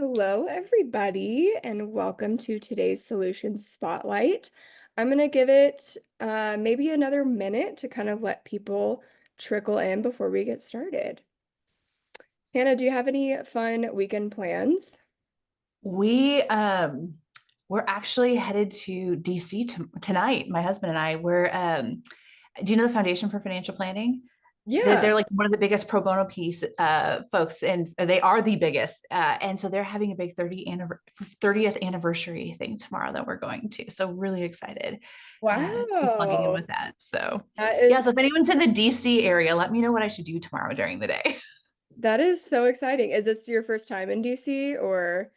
Hello, everybody, and welcome to today's Solutions Spotlight. I'm going to give it maybe another minute to kind of let people trickle in before we get started. Hannah, do you have any fun weekend plans? We we're actually headed to DC tonight. My husband and I. Do you know the Foundation for Financial Planning? Yeah. They're like one of the biggest pro bono piece folks, and they are the biggest. And so they're having a big 30th anniversary thing tomorrow that we're going to. So really excited to be plugging in Wow. with that. So That yeah, is so if anyone's in the DC area, let me know what I should do tomorrow during the day. that is so exciting. Is this your first time in DC or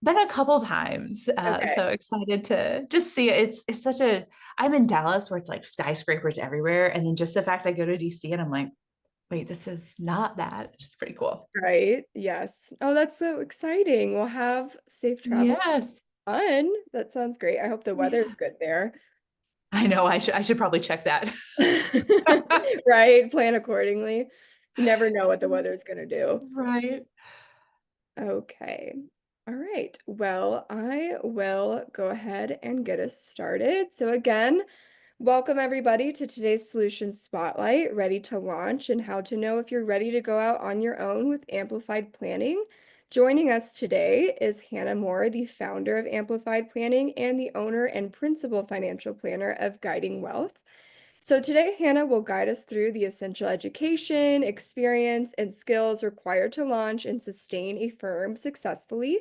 Been a couple times. okay. So excited to just see it. It's such a I'm in Dallas where it's like skyscrapers everywhere. And then just the fact I go to DC and I'm like, wait, this is not that. It's just pretty cool. Right? Yes. Oh, that's so exciting. We'll have safe travel. Yes. Fun. That sounds great. I hope the Yeah. weather's good there. I know I should probably check that. Right? Plan accordingly. You never know what the weather's going to do. Right. Okay. All right. Well, I will go ahead and get us started. So again, welcome everybody to today's Solutions Spotlight, ready to launch and how to know if you're ready to go out on your own with Amplified Planning. Joining us today is Hannah Moore, the founder of Amplified Planning and the owner and principal financial planner of Guiding Wealth. So today, Hannah will guide us through the essential education, experience, and skills required to launch and sustain a firm successfully.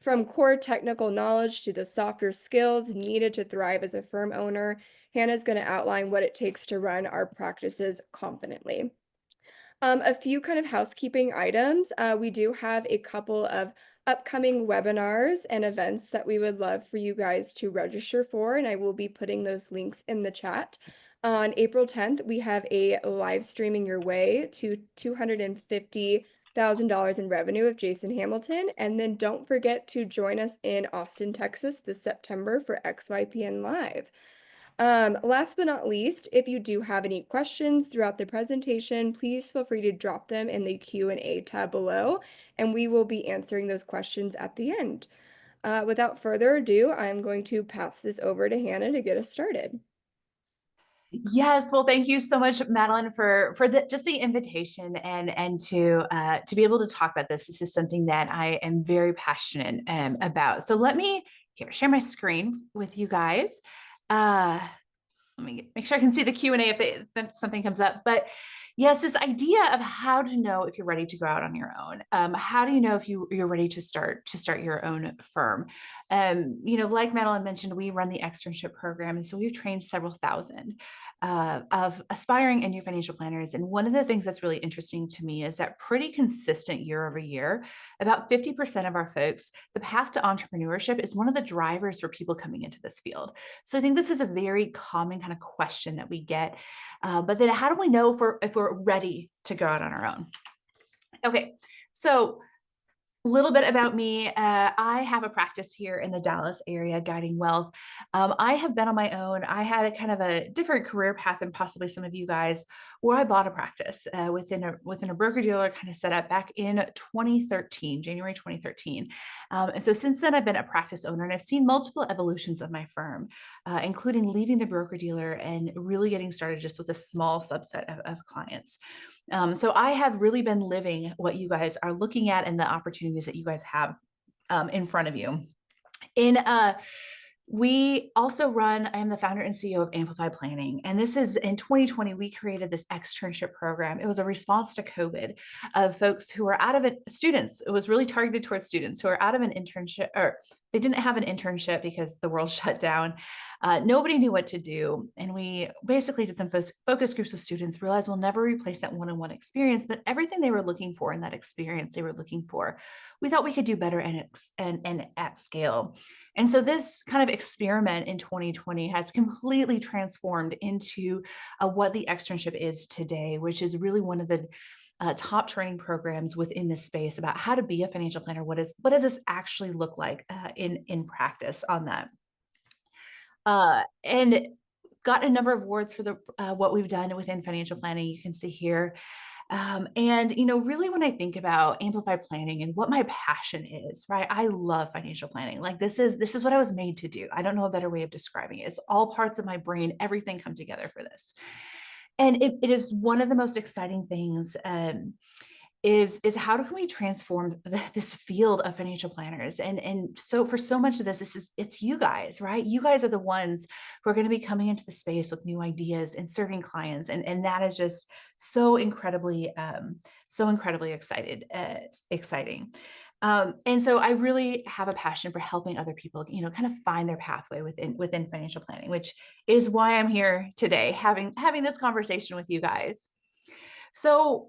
From core technical knowledge to the softer skills needed to thrive as a firm owner, Hannah's going to outline what it takes to run our practices confidently. A few kind of housekeeping items. We do have a couple of upcoming webinars and events that we would love for you guys to register for, and I will be putting those links in the chat. On April 10th, we have a live streaming your way to $250,000 in revenue of Jason Hamilton. And then don't forget to join us in Austin, Texas this September for XYPN Live. Last but not least, if you do have any questions throughout the presentation, please feel free to drop them in the Q&A tab below, and we will be answering those questions at the end. Without further ado, I'm going to pass this over to Hannah to get us started. Yes, well, thank you so much, Madeline, for just the invitation and to be able to talk about this. This is something that I am very passionate about. So let me here share my screen with you guys. Uh, Let me make sure I can see the Q&A if something comes up. But yes, this idea of how to know if you're ready to go out on your own. How do you know if you're ready to start your own firm? Like Madeline mentioned, we run the externship program, and so we've trained several thousand of aspiring and new financial planners. And one of the things that's really interesting to me is that pretty consistent year over year, about 50% of our folks, the path to entrepreneurship is one of the drivers for people coming into this field. So I think this is a very common kind of question that we get. But then how do we know if we're ready to go out on our own? Okay, so a little bit about me. I have a practice here in the Dallas area, Guiding Wealth. I have been on my own. I had a kind of a different career path than possibly some of you guys, where I bought a practice within a broker dealer kind of setup back in 2013, January 2013. And so since then, I've been a practice owner, and I've seen multiple evolutions of my firm, including leaving the broker dealer and really getting started just with a small subset of clients. So I have really been living what you guys are looking at and the opportunities that you guys have in front of you. In We also I am the founder and CEO of Amplify Planning. And this is in 2020, we created this externship program. It was a response to COVID of folks who were out of it, students. It was really targeted towards students who are out of an internship, or they didn't have an internship because the world shut down. Nobody knew what to do. And we basically did some focus groups with students, realized we'll never replace that one-on-one experience, but everything they were looking for in that experience, they were looking for, we thought we could do better and at scale. And so this kind of experiment in 2020 has completely transformed into what the externship is today, which is really one of the top training programs within this space about how to be a financial planner. What does this actually look like in practice on that? And got a number of awards for the what we've done within financial planning. You can see here. And really when I think about amplified planning and what my passion is, right? I love financial planning. Like this is what I was made to do. I don't know a better way of describing it. It's all parts of my brain, everything come together for this. And it is one of the most exciting things. Is how can we transform this field of financial planners? And so for so much of this is it's you guys, right? You guys are the ones who are going to be coming into the space with new ideas and serving clients, and that is just so incredibly exciting. And so I really have a passion for helping other people, kind of find their pathway within financial planning, which is why I'm here today having this conversation with you guys. So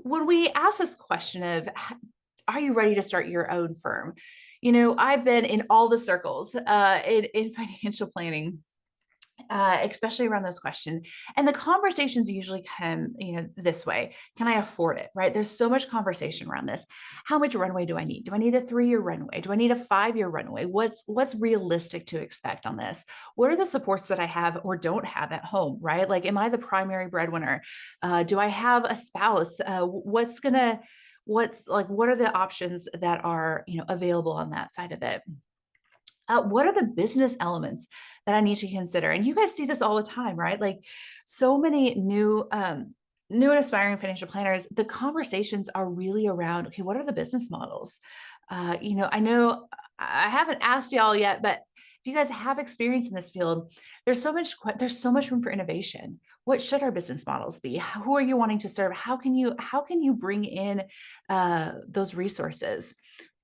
when we ask this question of, are you ready to start your own firm? I've been in all the circles in financial planning, especially around this question. And the conversations usually come, this way. Can I afford it? Right? There's so much conversation around this. How much runway do I need? Do I need a 3-year runway? Do I need a 5-year runway? What's realistic to expect on this? What are the supports that I have or don't have at home? Right? Like, am I the primary breadwinner? Do I have a spouse? What are the options that are available on that side of it? What are the business elements that I need to consider? And you guys see this all the time, right? Like so many new and aspiring financial planners, the conversations are really around, okay, what are the business models? I know I haven't asked y'all yet, but if you guys have experience in this field, there's so much room for innovation. What should our business models be? Who are you wanting to serve? How can you bring in those resources?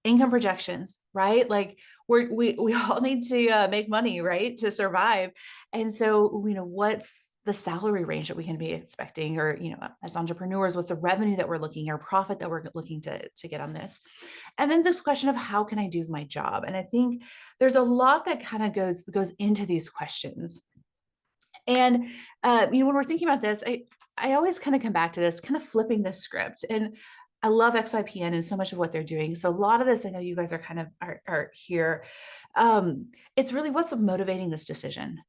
Income projections, right? Like we all need to make money, right, to survive. And so, what's the salary range that we can be expecting, or as entrepreneurs, what's the revenue that we're looking, or profit that we're looking to get on this? And then this question of how can I do my job? And I think there's a lot that kind of goes into these questions. And when we're thinking about this, I always kind of come back to this, kind of flipping the script. And I love XYPN and so much of what they're doing. So a lot of this, I know you guys are kind of are here. It's really what's motivating this decision.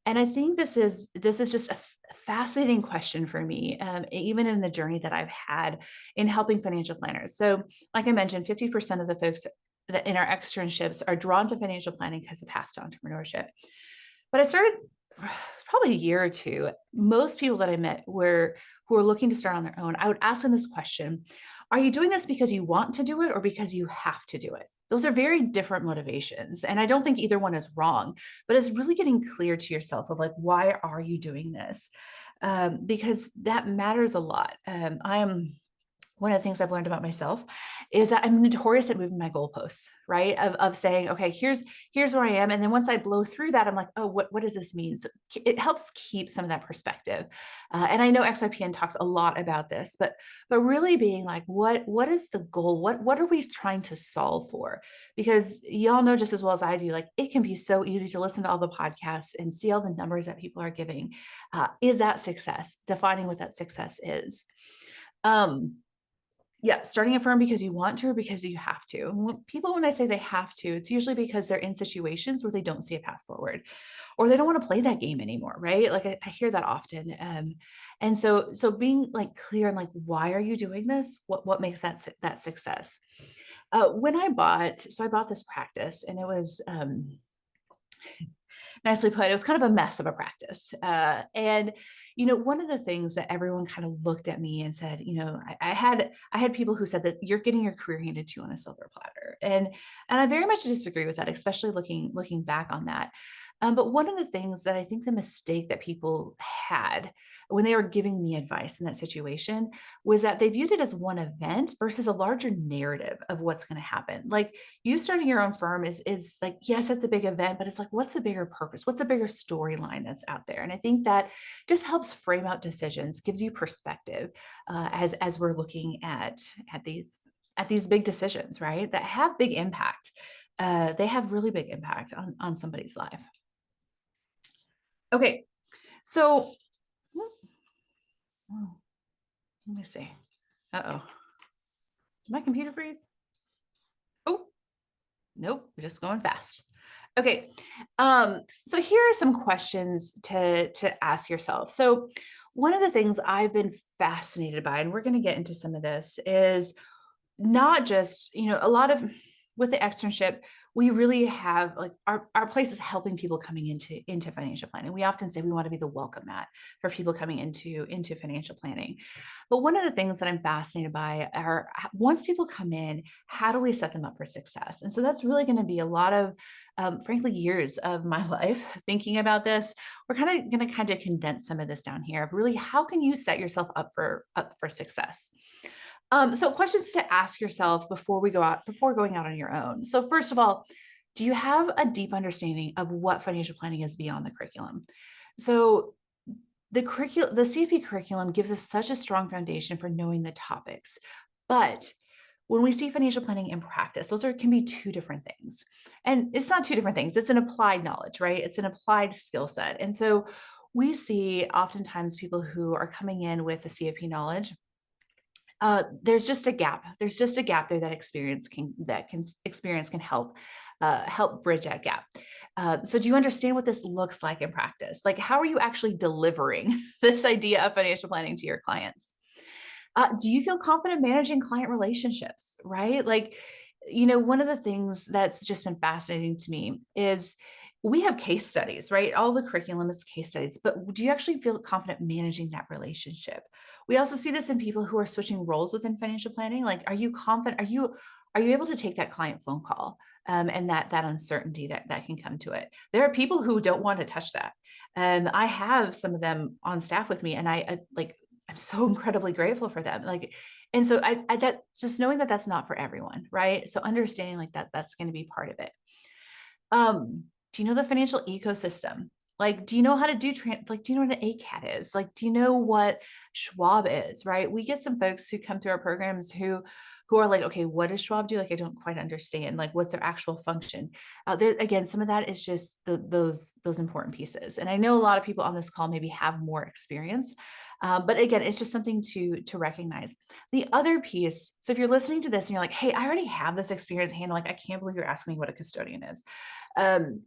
And I think this is just a fascinating question for me, even in the journey that I've had in helping financial planners. So, like I mentioned, 50% of the folks that in our externships are drawn to financial planning because of path to entrepreneurship. But I started probably a year or two. Most people that I met who are looking to start on their own. I would ask them this question: are you doing this because you want to do it or because you have to do it? Those are very different motivations. And I don't think either one is wrong, but it's really getting clear to yourself of like, why are you doing this? Because that matters a lot. I am One of the things I've learned about myself is that I'm notorious at moving my goalposts, right? Of saying, okay, here's where I am. And then once I blow through that, I'm like, oh, what does this mean? So it helps keep some of that perspective. And I know XYPN talks a lot about this, but really being like, what is the goal? What are we trying to solve for? Because y'all know just as well as I do, like it can be so easy to listen to all the podcasts and see all the numbers that people are giving. Is that success? Defining what that success is. Um, yeah, starting a firm because you want to or because you have to. And when I say they have to, it's usually because they're in situations where they don't see a path forward, or they don't want to play that game anymore, right? Like I hear that often. And so being like clear on like, why are you doing this? What makes that success? So I bought this practice, and it was nicely put. It was kind of a mess of a practice. And one of the things that everyone kind of looked at me and said, I had people who said that you're getting your career handed to you on a silver platter, and I very much disagree with that, especially looking back on that. But one of the things that I think the mistake that people had when they were giving me advice in that situation was that they viewed it as one event versus a larger narrative of what's going to happen. Like you starting your own firm is like, yes, it's a big event, but it's like, what's the bigger purpose? What's the bigger storyline that's out there? And I think that just helps frame out decisions, gives you perspective as we're looking at these big decisions, right? That have big impact. They have really big impact on somebody's life. Okay, so let me see. Uh-oh. Did my computer freeze? Oh, nope, we're just going fast. Okay. So here are some questions to ask yourself. So one of the things I've been fascinated by, and we're going to get into some of this, is not just, a lot of with the externship, we really have like our place is helping people coming into financial planning. We often say we want to be the welcome mat for people coming into financial planning. But one of the things that I'm fascinated by are once people come in, how do we set them up for success? And so that's really going to be a lot of, frankly, years of my life thinking about this. We're kind of going to kind of condense some of this down here of really how can you set yourself up for success. So questions to ask yourself before going out on your own. So first of all, do you have a deep understanding of what financial planning is beyond the curriculum? So the CFP curriculum gives us such a strong foundation for knowing the topics. But when we see financial planning in practice, can be two different things. And it's not two different things, it's an applied knowledge, right? It's an applied skill set. And so we see oftentimes people who are coming in with the CFP knowledge, there's just a gap. There's just a gap there that experience can help bridge that gap. So do you understand what this looks like in practice? Like, how are you actually delivering this idea of financial planning to your clients? Do you feel confident managing client relationships? Right? Like, one of the things that's just been fascinating to me is we have case studies, right? All the curriculum is case studies, but do you actually feel confident managing that relationship? We also see this in people who are switching roles within financial planning. Like, are you confident? Are you able to take that client phone call, and that uncertainty that can come to it? There are people who don't want to touch that. I have some of them on staff with me, and I'm so incredibly grateful for them. Like, and so I that just knowing that that's not for everyone, right? So understanding like that's going to be part of it. Do you know the financial ecosystem? Like, do you know how to do you know what an ACAT is? Like, do you know what Schwab is, right? We get some folks who come through our programs who are like, okay, what does Schwab do? Like, I don't quite understand. Like, what's their actual function? There again, some of that is just those important pieces. And I know a lot of people on this call maybe have more experience, but again, it's just something to recognize. The other piece. So if you're listening to this and you're like, hey, I already have this experience handling, like, I can't believe you're asking me what a custodian is. Um,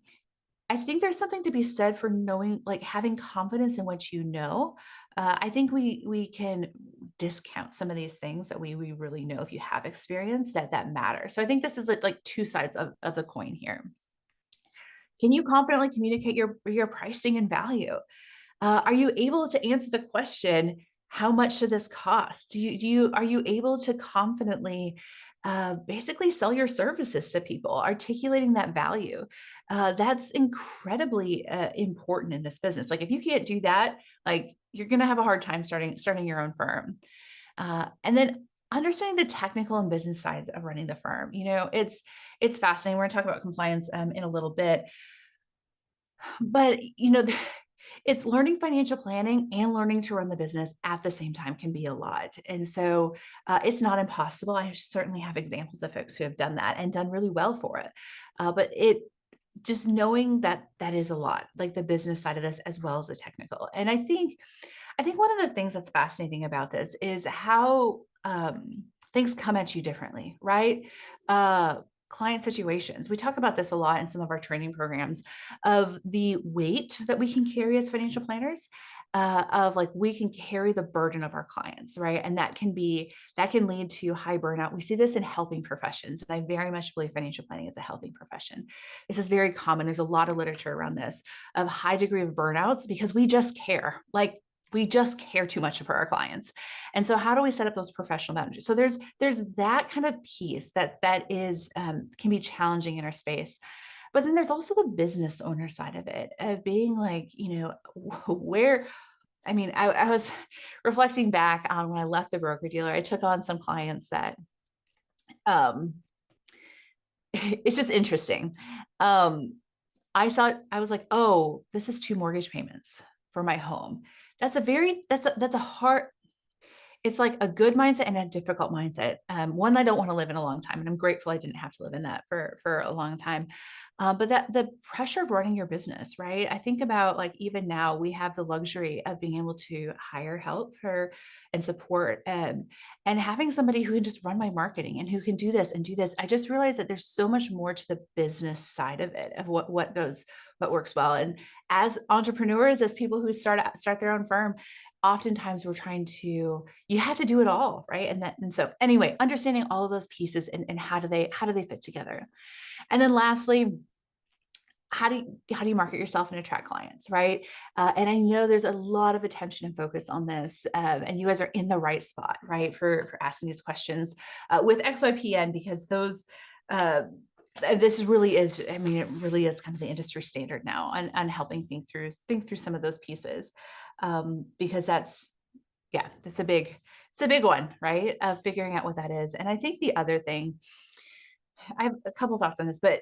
I think there's something to be said for knowing, like having confidence in what you know. I think we can discount some of these things that we really know if you have experience that matter. So I think this is like two sides of the coin here. Can you confidently communicate your pricing and value? Are you able to answer the question, how much should this cost? Are you able to confidently basically sell your services to people, articulating that value? That's incredibly important in this business. Like if you can't do that, like you're going to have a hard time starting your own firm. And then understanding the technical and business sides of running the firm. It's fascinating. We're going to talk about compliance in a little bit, but it's learning financial planning and learning to run the business at the same time can be a lot. And so it's not impossible. I certainly have examples of folks who have done that and done really well for it. But it just knowing that is a lot, like the business side of this as well as the technical. And I think one of the things that's fascinating about this is how things come at you differently, right? Client situations. We talk about this a lot in some of our training programs of the weight that we can carry as financial planners, of like we can carry the burden of our clients, right? And that can lead to high burnout. We see this in helping professions. And I very much believe financial planning is a helping profession. This is very common. There's a lot of literature around this of high degree of burnouts because we just care. Like we just care too much for our clients. And so how do we set up those professional boundaries? So there's that kind of piece that is can be challenging in our space. But then there's also the business owner side of it, of being like, where, I mean, I was reflecting back on when I left the broker dealer, I took on some clients that um it's just interesting. I was like, oh, this is 2 mortgage payments for my home. That's a hard, it's like a good mindset and a difficult mindset. One I don't want to live in a long time, and I'm grateful I didn't have to live in that for a long time. But that the pressure of running your business, right? I think about like even now we have the luxury of being able to hire help for and support, and having somebody who can just run my marketing and who can do this and do this. I just realized that there's so much more to the business side of it, of what works well. And as entrepreneurs, as people who start their own firm, oftentimes we're trying to, you have to do it all, right? And so anyway, understanding all of those pieces and how do they fit together. And then lastly, how do you market yourself and attract clients, right? And I know there's a lot of attention and focus on this, and you guys are in the right spot, right, for asking these questions with XYPN, because those this really is, I mean, it really is kind of the industry standard now on helping think through some of those pieces, because that's a big one, right? Of figuring out what that is. And I think the other thing, I have a couple thoughts on this, but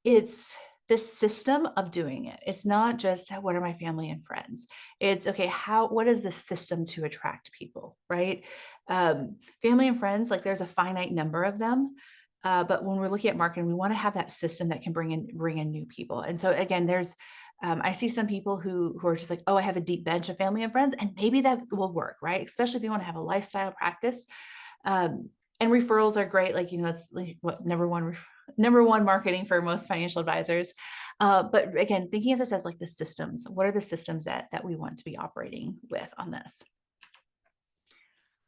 it's the system of doing it. It's not just what are my family and friends. It's okay, what is the system to attract people, right? Family and friends, like there's a finite number of them. But when we're looking at marketing, we want to have that system that can bring in new people. And so again, I see some people who are just like, oh, I have a deep bench of family and friends, and maybe that will work, right? Especially if you want to have a lifestyle practice. And referrals are great. Like, that's like what number one marketing for most financial advisors. But again, thinking of this as like the systems, what are the systems that we want to be operating with on this?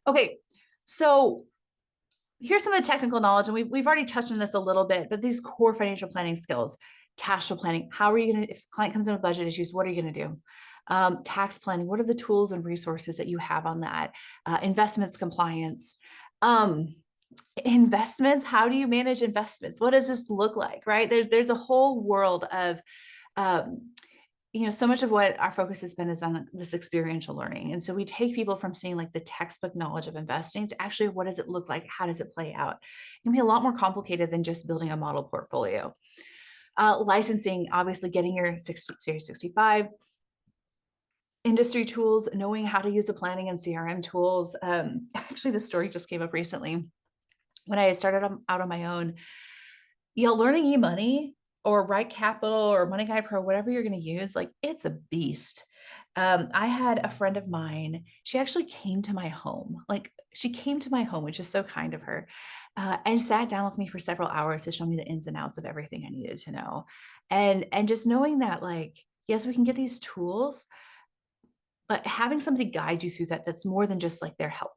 Okay, so here's some of the technical knowledge, and we've already touched on this a little bit, but these core financial planning skills, cash flow planning, how are you going to, if a client comes in with budget issues, what are you going to do? Tax planning, what are the tools and resources that you have on that? Investments compliance. Investments, how do you manage investments? What does this look like, right? There's a whole world of so much of what our focus has been is on this experiential learning. And so we take people from seeing like the textbook knowledge of investing to actually, what does it look like? How does it play out? It can be a lot more complicated than just building a model portfolio. Licensing, obviously getting your Series 65, industry tools, knowing how to use the planning and CRM tools. Actually, the story just came up recently. When I started out on my own, learning e-money or Right Capital or Money Guide Pro, whatever you're going to use, like it's a beast. I had a friend of mine, she actually came to my home. Like she came to my home, which is so kind of her, and sat down with me for several hours to show me the ins and outs of everything I needed to know. And just knowing that, like, yes, we can get these tools, but having somebody guide you through that's more than just like their help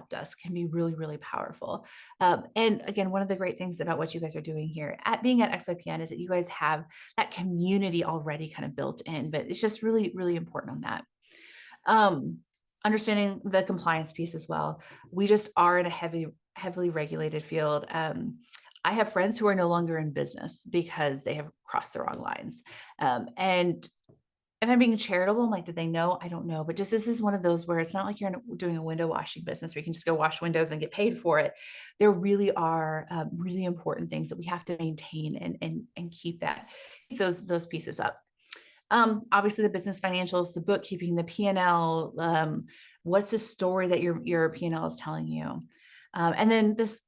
desk can be really, really powerful. And again, one of the great things about what you guys are doing here being at XYPN is that you guys have that community already kind of built in, but it's just really, really important on that. Understanding the compliance piece as well. We just are in a heavily regulated field. I have friends who are no longer in business because they have crossed the wrong lines. And if I'm being charitable, I'm like, did they know? I don't know. But just this is one of those where it's not like you're doing a window washing business where you can just go wash windows and get paid for it. There really are really important things that we have to maintain and keep those pieces up. Obviously, the business financials, the bookkeeping, the P&L. What's the story that your P&L is telling you? And then this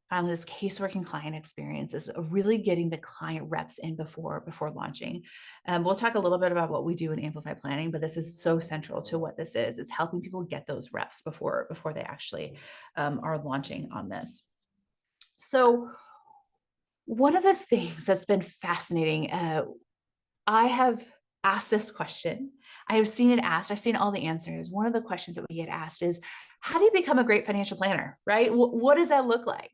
case working client experience is really getting the client reps in before launching. We'll talk a little bit about what we do in Amplify Planning, but this is so central to what this is helping people get those reps before they actually are launching on this. So one of the things that's been fascinating, I have asked this question. I have seen it asked. I've seen all the answers. One of the questions that we get asked is, how do you become a great financial planner, right? What does that look like?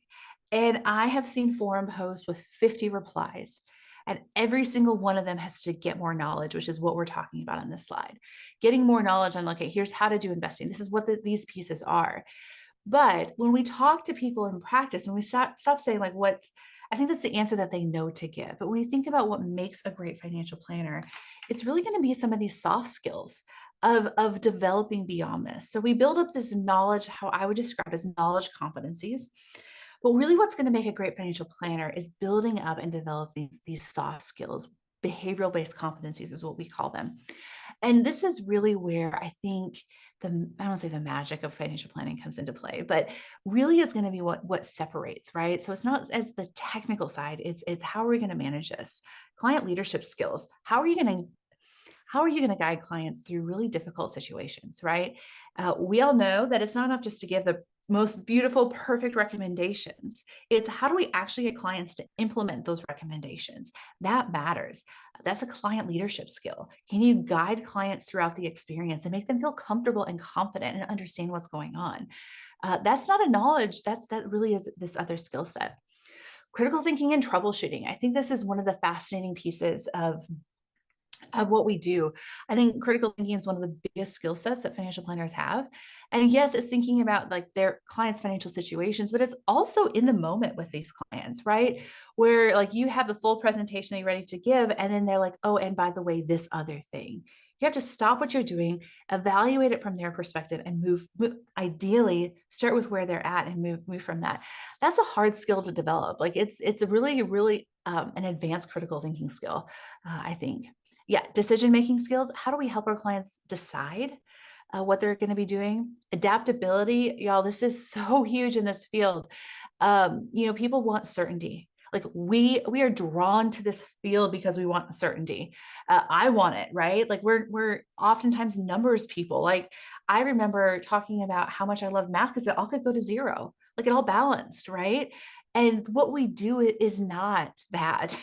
And I have seen forum posts with 50 replies, and every single one of them has to get more knowledge, which is what we're talking about on this slide. Getting more knowledge on, okay, here's how to do investing. This is what these pieces are. But when we talk to people in practice, when we stop saying like I think that's the answer that they know to give. But when you think about what makes a great financial planner, it's really going to be some of these soft skills of developing beyond this. So we build up this knowledge, how I would describe as knowledge competencies. But really what's going to make a great financial planner is building up and develop these soft skills. Behavioral based competencies is what we call them. And this is really where I think I don't want to say the magic of financial planning comes into play, but really is going to be what separates, right? So it's not as the technical side, it's how are we going to manage this? Client leadership skills. How are you going to guide clients through really difficult situations, right? We all know that it's not enough just to give most beautiful, perfect recommendations. It's how do we actually get clients to implement those recommendations? That matters. That's a client leadership skill. Can you guide clients throughout the experience and make them feel comfortable and confident and understand what's going on? That's not a knowledge. That really is this other skill set. Critical thinking and troubleshooting. I think this is one of the fascinating pieces of what we do. I think critical thinking is one of the biggest skill sets that financial planners have. And yes, it's thinking about like their clients' financial situations, but it's also in the moment with these clients, right? Where like you have the full presentation that you're ready to give, and then they're like, oh, and by the way, this other thing. You have to stop what you're doing, evaluate it from their perspective, and move ideally start with where they're at and move from that. That's a hard skill to develop. Like it's a really an advanced critical thinking skill, I think. Yeah, decision-making skills. How do we help our clients decide what they're going to be doing? Adaptability, y'all, this is so huge in this field. People want certainty. Like we are drawn to this field because we want certainty. I want it, right? Like we're oftentimes numbers people. Like I remember talking about how much I love math because it all could go to zero, like it all balanced, right? And what we do is not that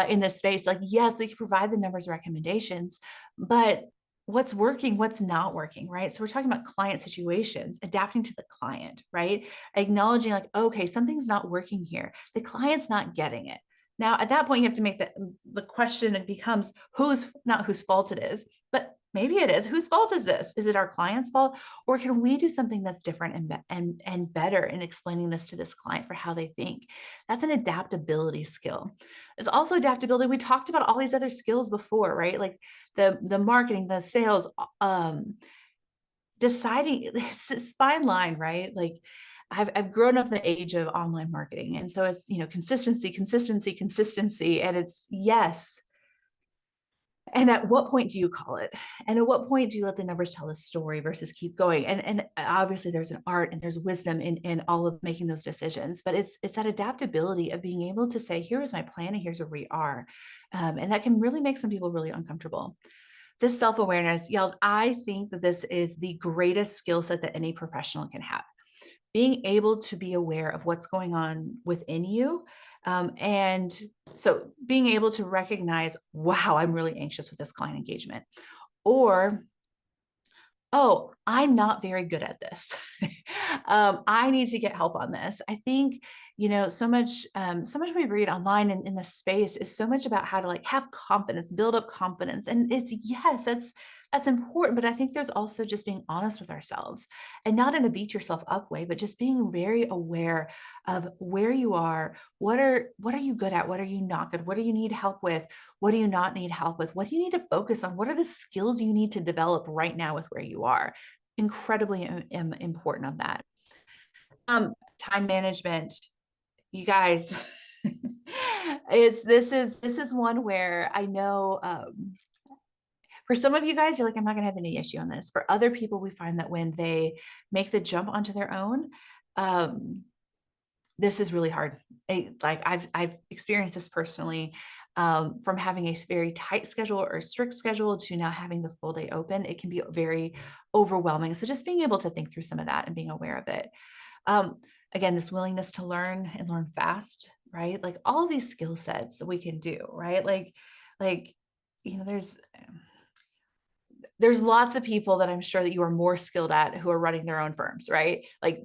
in this space. Like, yes, we can provide the numbers recommendations, but what's working, what's not working, right? So we're talking about client situations, adapting to the client, right? Acknowledging like, okay, something's not working here. The client's not getting it. Now, at that point, you have to make the question, it becomes not whose fault it is, but maybe it is. Whose fault is this? Is it our client's fault? Or can we do something that's different and better in explaining this to this client for how they think? That's an adaptability skill. There's also adaptability. We talked about all these other skills before, right? Like the marketing, the sales, deciding it's a fine line, right? Like I've grown up in the age of online marketing. And so it's, consistency. And it's yes. And at what point do you call it? And at what point do you let the numbers tell the story versus keep going? And obviously there's an art and there's wisdom in all of making those decisions, but it's that adaptability of being able to say, here's my plan and here's where we are. And that can really make some people really uncomfortable. This self-awareness, y'all, I think that this is the greatest skill set that any professional can have. Being able to be aware of what's going on within you. And so being able to recognize, wow, I'm really anxious with this client engagement. Or, oh, I'm not very good at this. I need to get help on this. I think, so much we read online in this space is so much about how to like have confidence, build up confidence. And it's yes, that's important. But I think there's also just being honest with ourselves and not in a beat yourself up way, but just being very aware of where you are. What are you good at? What are you not good? What do you need help with? What do you not need help with? What do you need to focus on? What are the skills you need to develop right now with where you are? Incredibly important on that. Time management, you guys. This is one where I know for some of you guys, you're like, I'm not gonna have any issue on this. For other people, we find that when they make the jump onto their own, this is really hard. I've experienced this personally, from having a very tight schedule or strict schedule to now having the full day open. It can be very overwhelming. So just being able to think through some of that and being aware of it. Again, this willingness to learn and learn fast, right? Like all of these skill sets we can do, right? Like, there's lots of people that I'm sure that you are more skilled at who are running their own firms, right? Like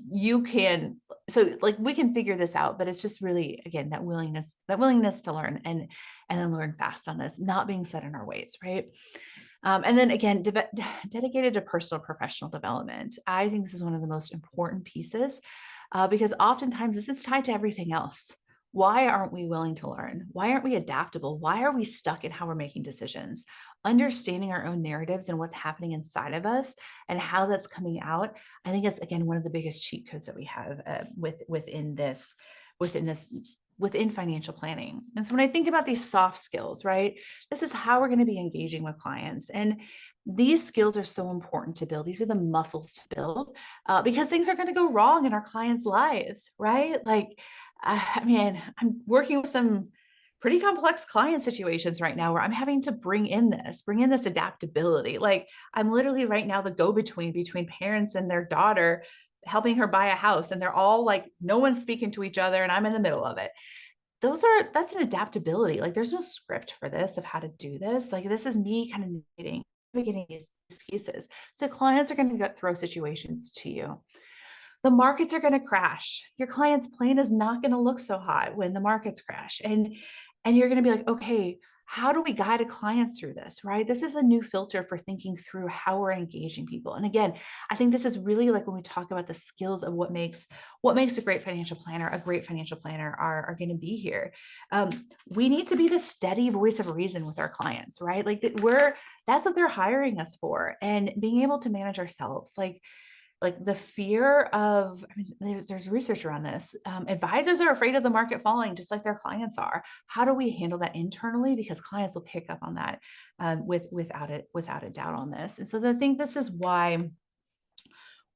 you can, so like we can figure this out, but it's just really, again, that willingness to learn and then learn fast on this, not being set in our ways, right? And then again, dedicated to personal professional development. I think this is one of the most important pieces because oftentimes this is tied to everything else. Why aren't we willing to learn? Why aren't we adaptable? Why are we stuck in how we're making decisions? Understanding our own narratives and what's happening inside of us and how that's coming out. I think it's again one of the biggest cheat codes that we have within financial planning. And so when I think about these soft skills, right, this is how we're going to be engaging with clients. And these skills are so important to build. These are the muscles to build because things are going to go wrong in our clients' lives, right? Like, I mean, I'm working with some pretty complex client situations right now where I'm having to bring in this adaptability. Like I'm literally right now the go-between between parents and their daughter helping her buy a house, and they're all like, no one's speaking to each other, and I'm in the middle of it. That's an adaptability. Like there's no script for this of how to do this. Like this is me kind of navigating these pieces. So clients are going to throw situations to you. The markets are going to crash. Your client's plane is not going to look so hot when the markets crash. And you're going to be like, okay, how do we guide a client through this, right? This is a new filter for thinking through how we're engaging people. And again, I think this is really like when we talk about the skills of what makes a great financial planner are going to be here. We need to be the steady voice of reason with our clients, right? Like that's what they're hiring us for, and being able to manage ourselves, like the fear of, I mean, there's research around this. Advisors are afraid of the market falling, just like their clients are. How do we handle that internally? Because clients will pick up on that without a doubt on this. And so I think this is why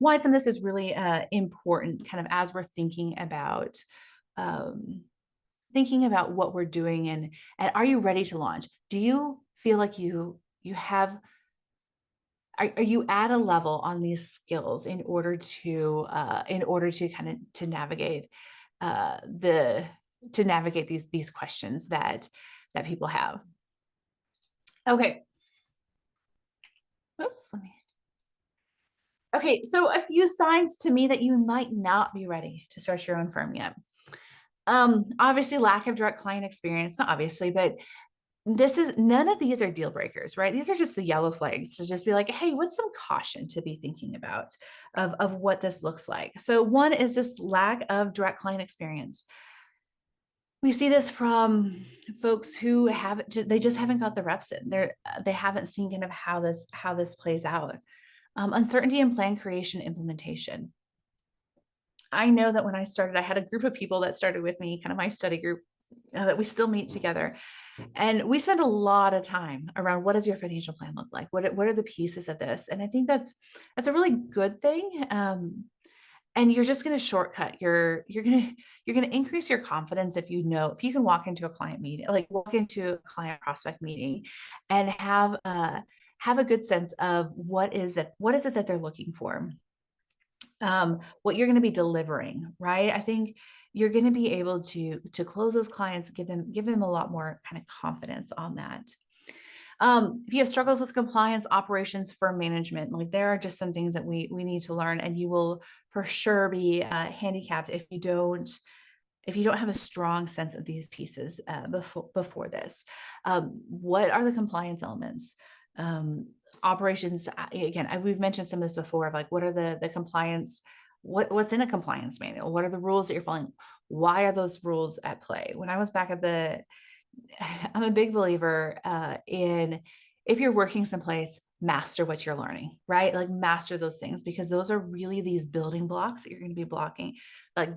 some of this is really important, kind of as we're thinking about what we're doing, and are you ready to launch? Do you feel like you have are you at a level on these skills in order to kind of the to navigate these questions that people have? Okay. Oops, let me. Okay, so a few signs to me that you might not be ready to start your own firm yet. Obviously, lack of direct client experience, not obviously, but none of these are deal breakers, right? These are just the yellow flags to just be like, hey, what's some caution to be thinking about of what this looks like? So one is this lack of direct client experience. We see this from folks who they just haven't got the reps in. They haven't seen kind of how this plays out. Uncertainty in plan creation implementation. I know that when I started, I had a group of people that started with me, kind of my study group, that we still meet together. And we spend a lot of time around, what does your financial plan look like? What are the pieces of this? And I think that's a really good thing. And you're just going to shortcut. You're going to increase your confidence if you can walk into a client meeting, like walk into a client prospect meeting, and have a good sense of what is it that they're looking for, what you're going to be delivering, right? I think you're going to be able to close those clients, give them a lot more kind of confidence on that. If you have struggles with compliance, operations, firm management, like there are just some things that we need to learn, and you will for sure be handicapped if you don't have a strong sense of these pieces before this. What are the compliance elements? Operations, again, we've mentioned some of this before, of like, what are the compliance, what's in a compliance manual? What are the rules that you're following? Why are those rules at play? When I was back I'm a big believer in, if you're working someplace, master what you're learning, right? Like master those things, because those are really these building blocks that you're going to be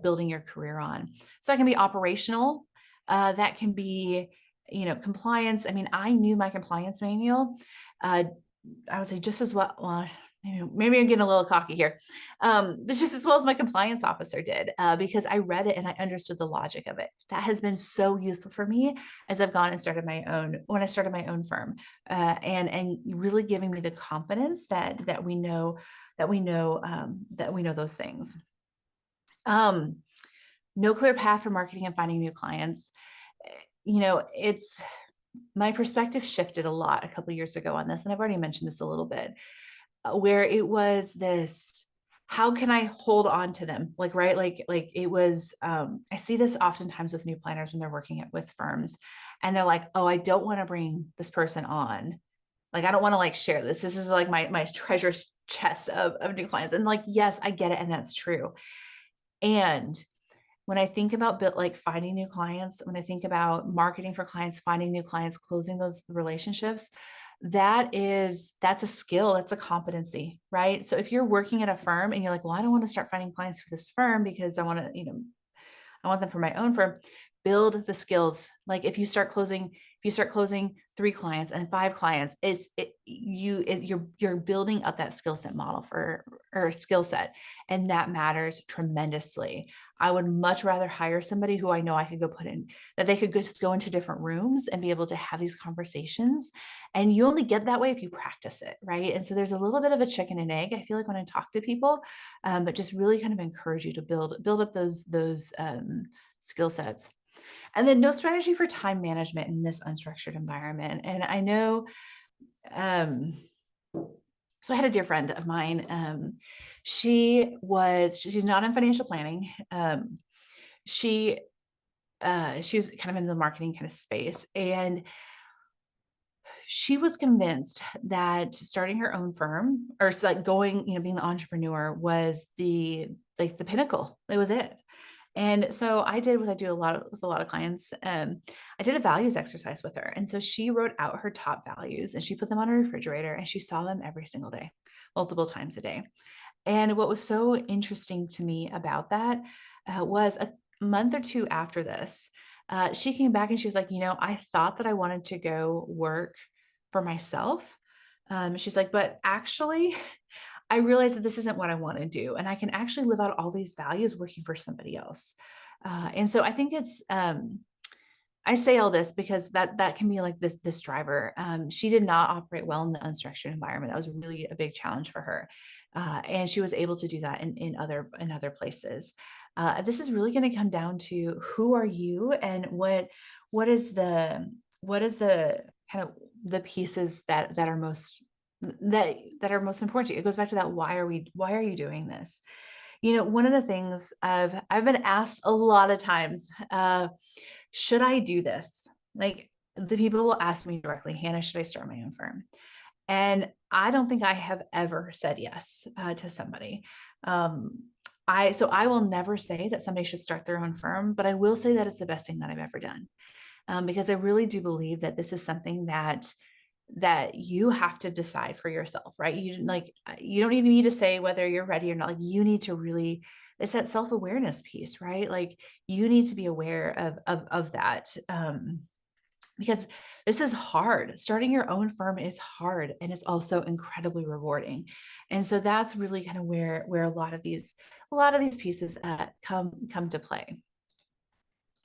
building your career on. So that can be operational. That can be, compliance. I mean, I knew my compliance manual. I would say just as well, maybe I'm getting a little cocky here, but just as well as my compliance officer did, because I read it and I understood the logic of it. That has been so useful for me as I've gone and when I started my own firm, and really giving me the confidence that we know those things. No clear path for marketing and finding new clients. It's my perspective shifted a lot a couple of years ago on this, and I've already mentioned this a little bit, where it was this, how can I hold on to them? Like, right. Like it was, I see this oftentimes with new planners when they're working with firms, and they're like, oh, I don't want to bring this person on. Like, I don't want to like share this. This is like my treasure chest of new clients. And like, yes, I get it. And that's true. And when I think about finding new clients, when I think about marketing for clients, finding new clients, closing those relationships, that's a skill, that's a competency, right? So if you're working at a firm and you're like, well, I don't want to start finding clients for this firm because I want them for my own firm, build the skills. Like if you start closing 3 clients and 5 clients, you're building up that skill set model or skill set. And that matters tremendously. I would much rather hire somebody who I know I could go put in, that they could just go into different rooms and be able to have these conversations. And you only get that way if you practice it, right? And so there's a little bit of a chicken and egg, I feel like, when I talk to people, but just really kind of encourage you to build up those skill sets. And then no strategy for time management in this unstructured environment. And I know, so I had a dear friend of mine. She's not in financial planning. She she was kind of in the marketing kind of space, and she was convinced that starting her own firm, or like going, being the entrepreneur, was the pinnacle. It was it. And so I did what I do with a lot of clients. I did a values exercise with her. And so she wrote out her top values and she put them on a refrigerator and she saw them every single day, multiple times a day. And what was so interesting to me about that was a month or two after this, she came back and she was like, I thought that I wanted to go work for myself. She's like, but actually, I realized that this isn't what I want to do. And I can actually live out all these values working for somebody else. And so I think I say all this because that can be like this driver. She did not operate well in the unstructured environment. That was really a big challenge for her, and she was able to do that in other places. This is really going to come down to who are you and what is the kind of the pieces that are most important to you. It goes back to that why are you doing this? One of the things I've been asked a lot of times, should I do this? Like, the people will ask me directly, Hannah, should I start my own firm? And I don't think I have ever said yes to somebody. So I will never say that somebody should start their own firm, but I will say that it's the best thing that I've ever done. Because I really do believe that this is something that you have to decide for yourself, right? You don't even need to say whether you're ready or not. Like, you need to really, it's that self-awareness piece, right? Like, you need to be aware of that. Because this is hard. Starting your own firm is hard, and it's also incredibly rewarding. And so that's really kind of where a lot of these pieces come to play.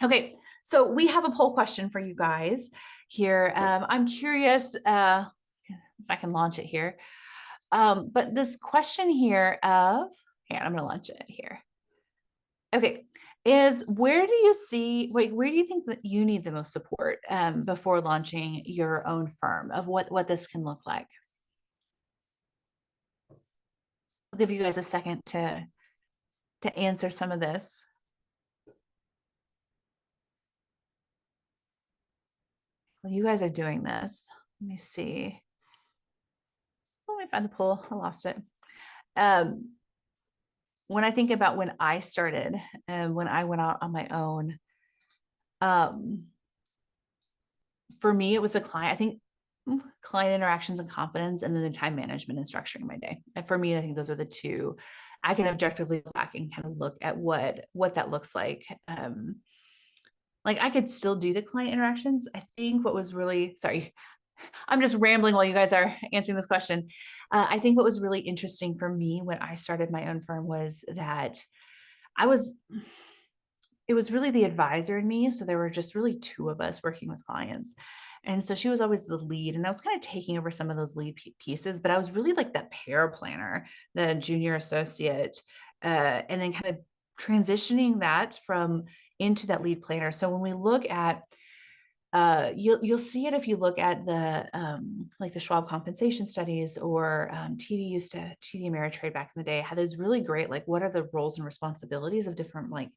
Okay, so we have a poll question for you guys here. I'm curious if I can launch it here. But this question here I'm going to launch it here. Okay, is where do you think that you need the most support before launching your own firm, of what this can look like? I'll give you guys a second to answer some of this. Well, you guys are doing this. Let me see. Let me find the poll. I lost it. When I think about when I started and when I went out on my own, for me, it was I think client interactions and confidence, and then the time management and structuring my day. And for me, I think those are the two. I can objectively look back and kind of look at what that looks like. Like, I could still do the client interactions. I think what was really, sorry, I'm just rambling while you guys are answering this question. I think what was really interesting for me when I started my own firm was that it was really the advisor and me. So there were just really two of us working with clients. And so she was always the lead, and I was kind of taking over some of those lead pieces, but I was really like that pair planner, the junior associate, and then kind of transitioning that into that lead planner. So when we look at you'll see it if you look at the like the Schwab compensation studies, or TD Ameritrade back in the day had those really great, like, what are the roles and responsibilities of different like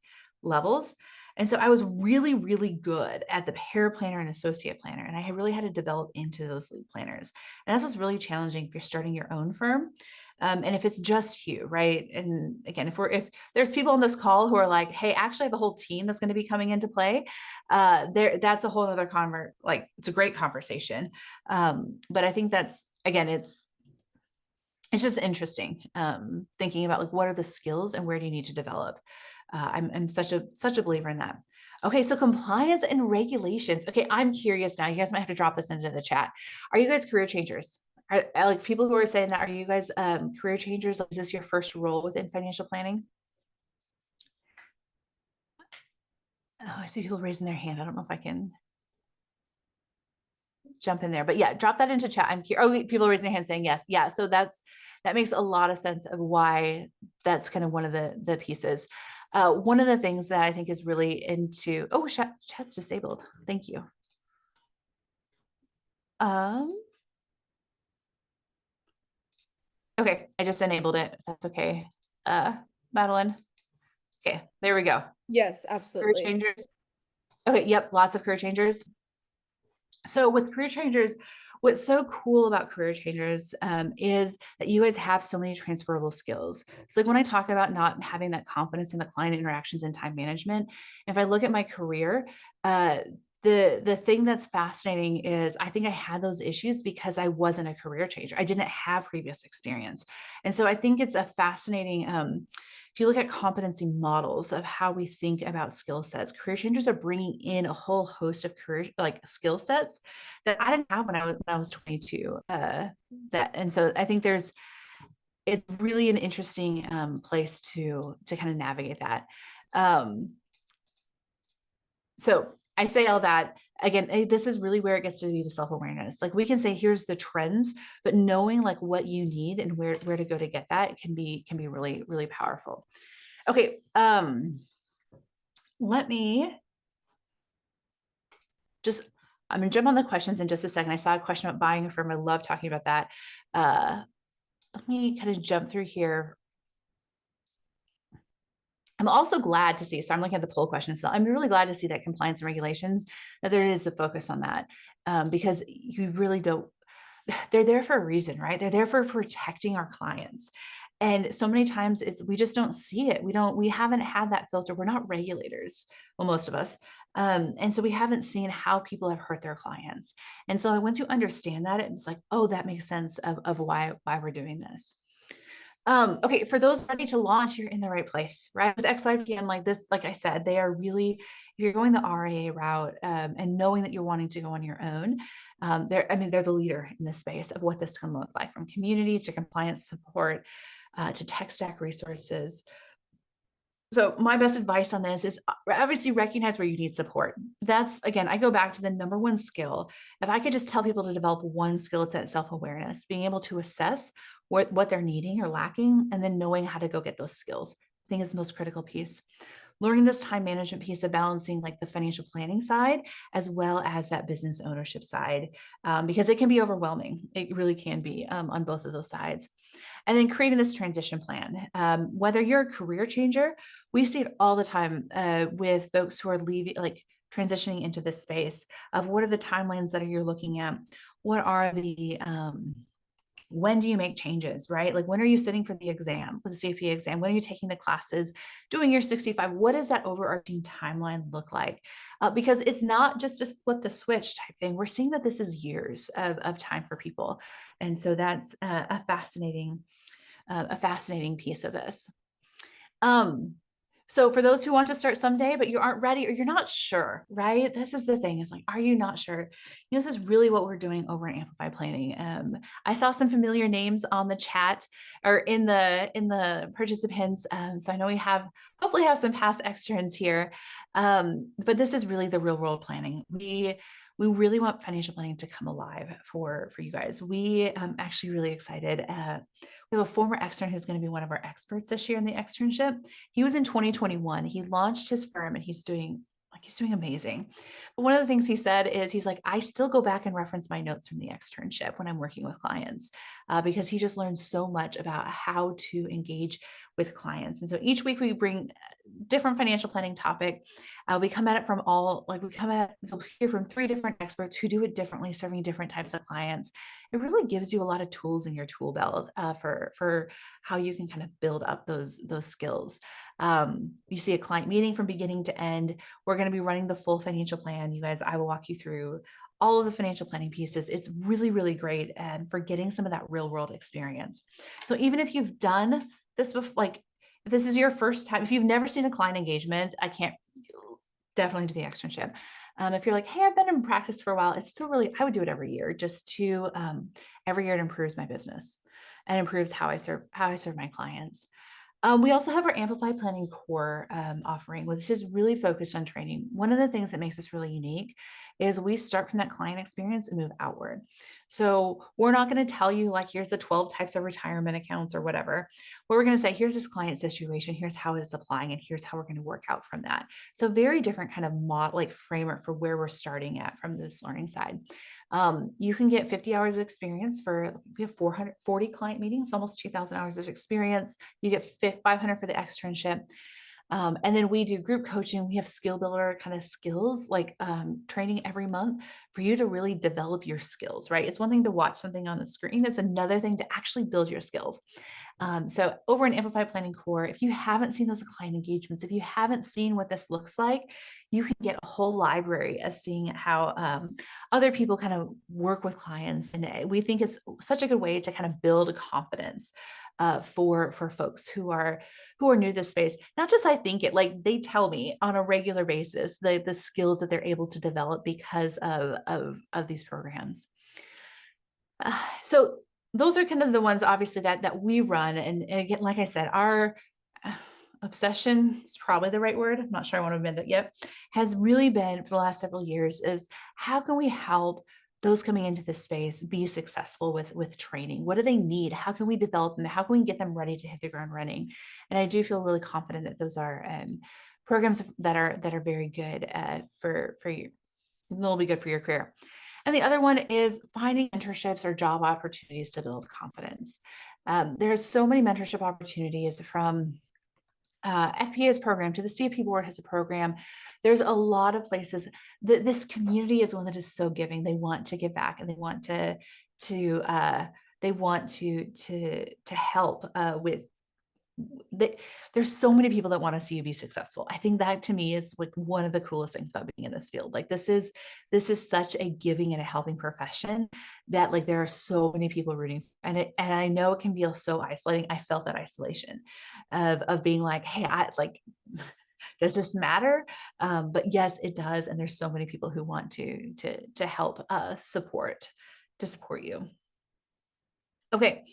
levels. And so I was really, really good at the pair planner and associate planner, and I really had to develop into those lead planners. And this was really challenging if you're starting your own firm. And if it's just you, right? And again, if there's people on this call who are like, hey, actually I have a whole team that's going to be coming into play, that's a whole other like, it's a great conversation. But I think that's, again, it's just interesting, thinking about, like, what are the skills and where do you need to develop? I'm such a believer in that. Okay, so compliance and regulations. Okay, I'm curious now. You guys might have to drop this into the chat. Are you guys career changers? Are like people who are saying that? Are you guys career changers? Is this your first role within financial planning? Oh, I see people raising their hand. I don't know if I can jump in there, but yeah, drop that into chat. I'm curious. Oh, people are raising their hand saying yes. Yeah. So that makes a lot of sense of why that's kind of one of the pieces. One of the things that I think is really into, oh, chat's disabled. Thank you. Okay. I just enabled it. That's okay. Madeline. Okay. There we go. Yes, Career absolutely. changers. Okay. Yep. Lots of career changers. So with career changers, what's so cool about career changers is that you guys have so many transferable skills. So like when I talk about not having that confidence in the client interactions and time management, if I look at my career, uh, the thing that's fascinating is I think I had those issues because I wasn't a career changer. I didn't have previous experience. And so I think it's a fascinating if you look at competency models of how we think about skill sets, career changers are bringing in a whole host of career like skill sets that I didn't have when I was 22. And so I think it's really an interesting place to kind of navigate that. So I say all that again, this is really where it gets to be the self-awareness. Like we can say, here's the trends, but knowing like what you need and where to go to get that can be really, really powerful. Okay. Let me just, I'm gonna jump on the questions in just a second. I saw a question about buying a firm. I love talking about that. Let me kind of jump through here. I'm also glad to see, so I'm looking at the poll questions. So I'm really glad to see that compliance and regulations, that there is a focus on that because you really don't, they're there for a reason, right? They're there for protecting our clients. And so many times we just don't see it. We haven't had that filter. We're not regulators, well, most of us. And so we haven't seen how people have hurt their clients. And so once you understand that, it's like, oh, that makes sense of why we're doing this. Okay, for those ready to launch, you're in the right place, right? With XYPN, like this, like I said, they are really, if you're going the RIA route and knowing that you're wanting to go on your own, they're the leader in this space of what this can look like, from community to compliance support to tech stack resources. So my best advice on this is obviously recognize where you need support. That's, again, I go back to the number one skill. If I could just tell people to develop one skill, it's that self-awareness, being able to assess what they're needing or lacking, and then knowing how to go get those skills. I think is the most critical piece. Learning this time management piece of balancing like the financial planning side, as well as that business ownership side, because it can be overwhelming. It really can be on both of those sides. And then creating this transition plan. Whether you're a career changer, we see it all the time with folks who are leaving, like transitioning into this space of what are the timelines that you're looking at? What are the when do you make changes, right? Like when are you sitting for the exam, for the CFP exam? When are you taking the classes, doing your 65? What does that overarching timeline look like? Because it's not just a flip the switch type thing. We're seeing that this is years of time for people. And so that's a fascinating piece of this. So for those who want to start someday, but you aren't ready or you're not sure, right? This is the thing, is like, are you not sure? This is really what we're doing over in Amplify Planning. I saw some familiar names on the chat or in the participants. So I know we hopefully have some past externs here. But this is really the real world planning. We really want financial planning to come alive for you guys. We actually really excited. We have a former extern who's going to be one of our experts this year in the externship. He was in 2021. He launched his firm and he's doing amazing. But one of the things he said is he's like, I still go back and reference my notes from the externship when I'm working with clients because he just learned so much about how to engage with clients. And so each week we bring different financial planning topic. We come at it from you'll hear from 3 different experts who do it differently, serving different types of clients. It really gives you a lot of tools in your tool belt for how you can kind of build up those skills. You see a client meeting from beginning to end. We're going to be running the full financial plan. You guys, I will walk you through all of the financial planning pieces. It's really, really great for getting some of that real world experience. So even if you've done this before, like If this is your first time, if you've never seen a client engagement, I can't definitely do the externship. If you're like, hey, I've been in practice for a while, it's still really, I would do it every year just to every year it improves my business and improves how I serve my clients. We also have our Amplified Planning Core offering, which is really focused on training. One of the things that makes us really unique is we start from that client experience and move outward. So we're not going to tell you like, here's the 12 types of retirement accounts or whatever. What we're going to say, here's this client situation, here's how it's applying, and here's how we're going to work out from that. So very different kind of model, like framework for where we're starting at from this learning side. You can get 50 hours of experience we have 440 client meetings, almost 2,000 hours of experience. You get 500 for the externship. And then we do group coaching. We have skill builder kind of skills, like training every month for you to really develop your skills, right? It's one thing to watch something on the screen. It's another thing to actually build your skills. So over in Amplified Planning Core, if you haven't seen those client engagements, if you haven't seen what this looks like, you can get a whole library of seeing how other people kind of work with clients. And we think it's such a good way to kind of build a confidence for folks who are new to this space. Not just I think it, like they tell me on a regular basis the skills that they're able to develop because of these programs. So those are kind of the ones obviously that we run. And again, like I said, our obsession is probably the right word. I'm not sure I want to admit it yet, has really been for the last several years is how can we help those coming into this space be successful with training? What do they need? How can we develop them? How can we get them ready to hit the ground running? And I do feel really confident that those are programs that are very good for you. They'll be good for your career. And the other one is finding mentorships or job opportunities to build confidence. There's so many mentorship opportunities from FPA's program to the CFP board has a program. There's a lot of places that this community is one that is so giving. They want to give back and they want to help with there's so many people that want to see you be successful. I think that to me is like one of the coolest things about being in this field. Like this is such a giving and a helping profession that like there are so many people rooting and I know it can feel so isolating. I felt that isolation of being like, hey, I like does this matter? But yes, it does. And there's so many people who want to help support you. Okay,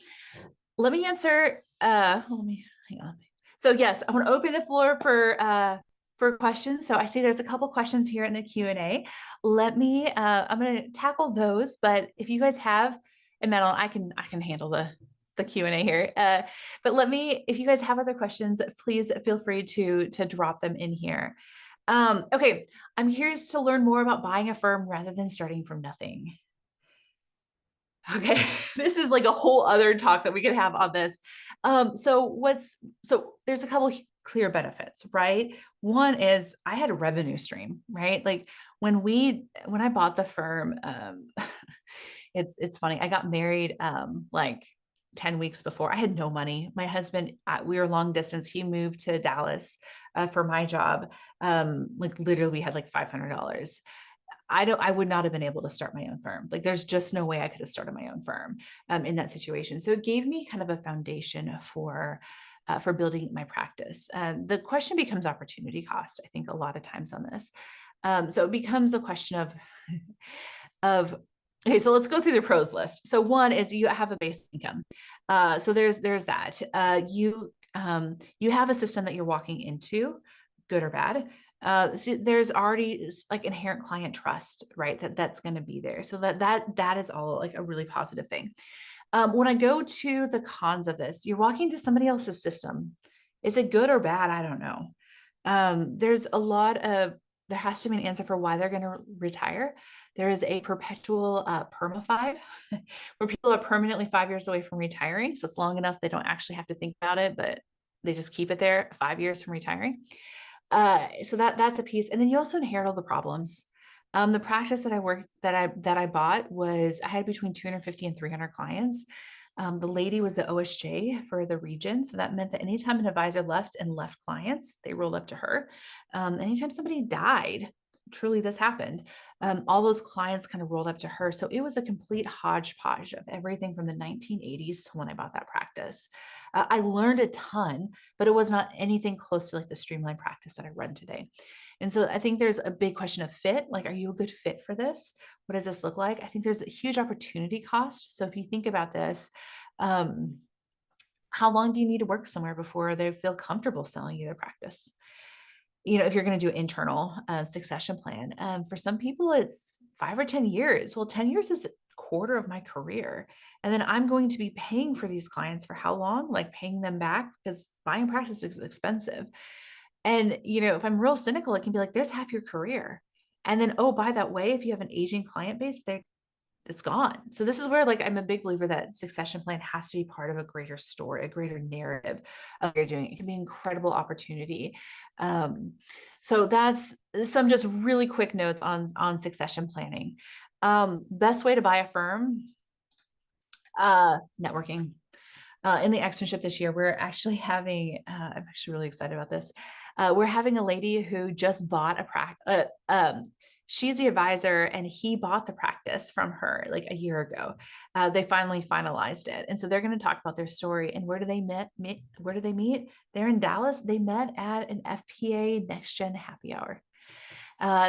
let me answer. Let me hang on. So yes, I want to open the floor for questions. So I see there's a couple questions here in the Q&A. Let me. I'm going to tackle those. But if you guys have, and Madeline, I can handle the Q&A here. But let me. If you guys have other questions, please feel free to drop them in here. Okay, I'm curious to learn more about buying a firm rather than starting from nothing. Okay, this is like a whole other talk that we could have on this. So there's a couple clear benefits, right? One is I had a revenue stream, right? Like when I bought the firm, it's funny. I got married like 10 weeks before. I had no money. My husband, we were long distance. He moved to Dallas for my job. Like literally we had like $500. I would not have been able to start my own firm. Like there's just no way I could have started my own firm in that situation. So it gave me kind of a foundation for building my practice. The question becomes opportunity cost, I think a lot of times on this. So it becomes a question of, okay, so let's go through the pros list. So one is you have a base income. So there's that. You have a system that you're walking into, good or bad. So there's already like inherent client trust, right? That's going to be there. So that is all like a really positive thing. When I go to the cons of this, you're walking to somebody else's system. Is it good or bad? I don't know. There has to be an answer for why they're going to retire. There is a perpetual perma 5 where people are permanently 5 years away from retiring. So it's long enough they don't actually have to think about it, but they just keep it there 5 years from retiring. So that's a piece. And then you also inherit all the problems. The practice that I bought was I had between 250 and 300 clients. The lady was the OSJ for the region. So that meant that anytime an advisor left clients, they rolled up to her. Anytime somebody died, truly this happened. All those clients kind of rolled up to her. So it was a complete hodgepodge of everything from the 1980s to when I bought that practice. I learned a ton, but it was not anything close to like the streamlined practice that I run today. And so I think there's a big question of fit. Like, are you a good fit for this? What does this look like? I think there's a huge opportunity cost. So if you think about this, um, how long do you need to work somewhere before they feel comfortable selling you their practice? If you're going to do internal succession plan, for some people it's 5 or 10 years. Well, 10 years is a quarter of my career. And then I'm going to be paying for these clients for how long? Like paying them back, because buying practice is expensive. And, if I'm real cynical, it can be like, there's half your career. And then, oh, by that way, if you have an aging client base, it's gone. So this is where like I'm a big believer that succession plan has to be part of a greater story, a greater narrative of what you're doing. It can be an incredible opportunity. So that's some just really quick notes on succession planning. Best way to buy a firm, networking. In the externship this year, we're actually having, I'm actually really excited about this. We're having a lady who just bought a practice. She's the advisor and he bought the practice from her like a year ago. They finally finalized it. And so they're going to talk about their story and where do they meet? Where do they meet? They're in Dallas. They met at an FPA Next Gen happy hour.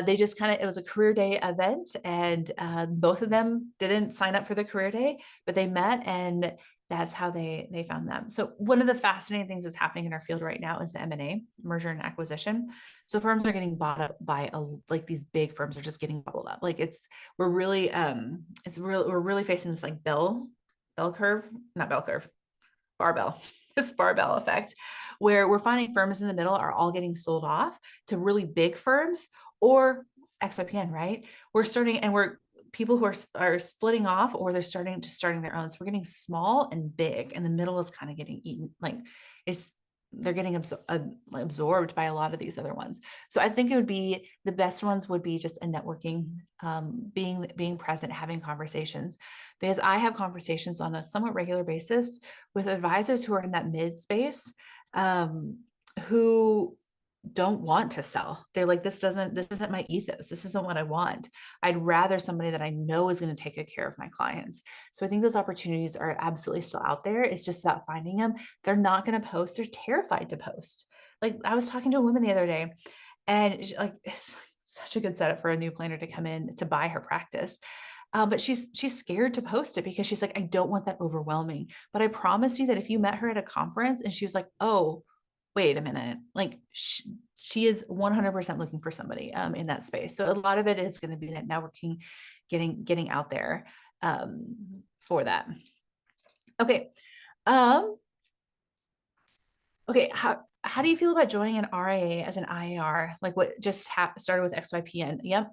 They just it was a career day event, and both of them didn't sign up for the career day, but they met, and that's how they found them. So one of the fascinating things that's happening in our field right now is the M&A, merger and acquisition. So firms are getting bought up by like these big firms are just getting bubbled up. Like we're really we're really facing this like bell curve, not bell curve, barbell, this barbell effect, where we're finding firms in the middle are all getting sold off to really big firms or XYPN, right? We're people who are splitting off, or they're starting their own. So we're getting small and big, and the middle is kind of getting eaten. They're getting absorbed by a lot of these other ones. So I think the best ones would be just a networking, being present, having conversations, because I have conversations on a somewhat regular basis with advisors who are in that mid space, who don't want to sell. They're like, this isn't my ethos. This isn't what I want. I'd rather somebody that I know is going to take good care of my clients. So I think those opportunities are absolutely still out there. It's just about finding them. They're not going to post. They're terrified to post. Like I was talking to a woman the other day, and it's such a good setup for a new planner to come in to buy her practice. But she's scared to post it because she's like, I don't want that overwhelming. But I promise you that if you met her at a conference and she was like, oh, wait a minute, like she is 100% looking for somebody in that space. So a lot of it is going to be that networking, getting out there for that. Okay. Okay. How do you feel about joining an RIA as an IAR? Like what just started with XYPN? Yep.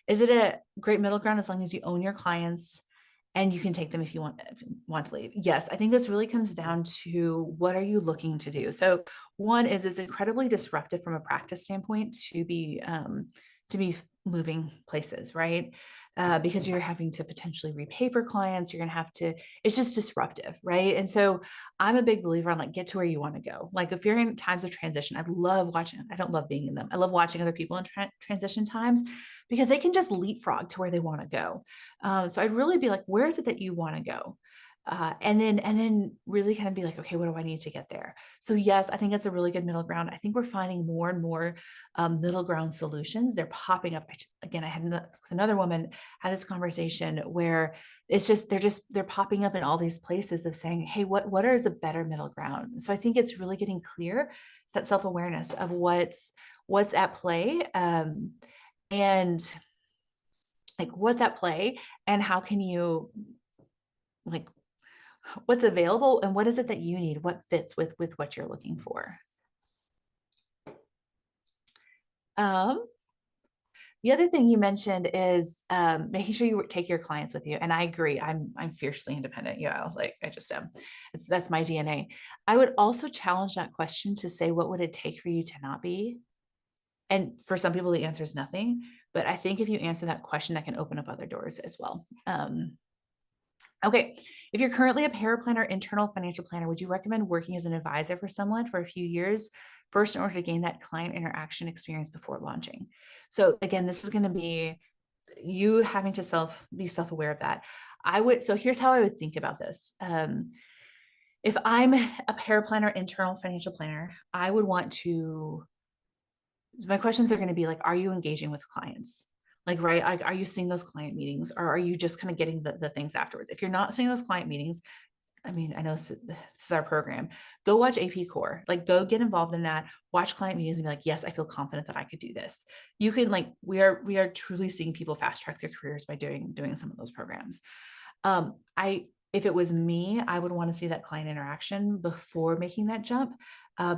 Is it a great middle ground as long as you own your clients and you can take them if you want to leave? Yes, I think this really comes down to what are you looking to do? So one is it's incredibly disruptive from a practice standpoint to be moving places, right? Because you're having to potentially repaper clients, you're going to have to, it's just disruptive, right? And so I'm a big believer on like, get to where you want to go. Like if you're in times of transition, I love watching, I don't love being in them. I love watching other people in transition times because they can just leapfrog to where they want to go. So I'd really be like, where is it that you want to go? And then really kind of be like, okay, what do I need to get there? So yes, I think it's a really good middle ground. I think we're finding more and more middle ground solutions. They're popping up. Again, I had another woman had this conversation where it's just they're popping up in all these places of saying, hey, what is a better middle ground? So I think it's really getting clear. It's that self-awareness of what's at play, and like what's at play, and how can you like what's available and what is it that you need, what fits with what you're looking for. The other thing you mentioned is making sure you take your clients with you. And I agree. I'm fiercely independent. Like I just am. That's my DNA. I would also challenge that question to say, what would it take for you to not be? And for some people, the answer is nothing. But I think if you answer that question, that can open up other doors as well. Okay, if you're currently a paraplanner, internal financial planner, would you recommend working as an advisor for someone for a few years first in order to gain that client interaction experience before launching. So again, this is going to be you having to be self-aware of that. So here's how I would think about this. If I'm a paraplanner, internal financial planner, I would want to, my questions are going to be like, are you engaging with clients? Like, right, are you seeing those client meetings, or are you just kind of getting the things afterwards? If you're not seeing those client meetings, I mean, I know this is our program. Go watch AP Core, like go get involved in that, watch client meetings and be like, yes, I feel confident that I could do this. You can like, we are truly seeing people fast track their careers by doing some of those programs. If it was me, I would want to see that client interaction before making that jump,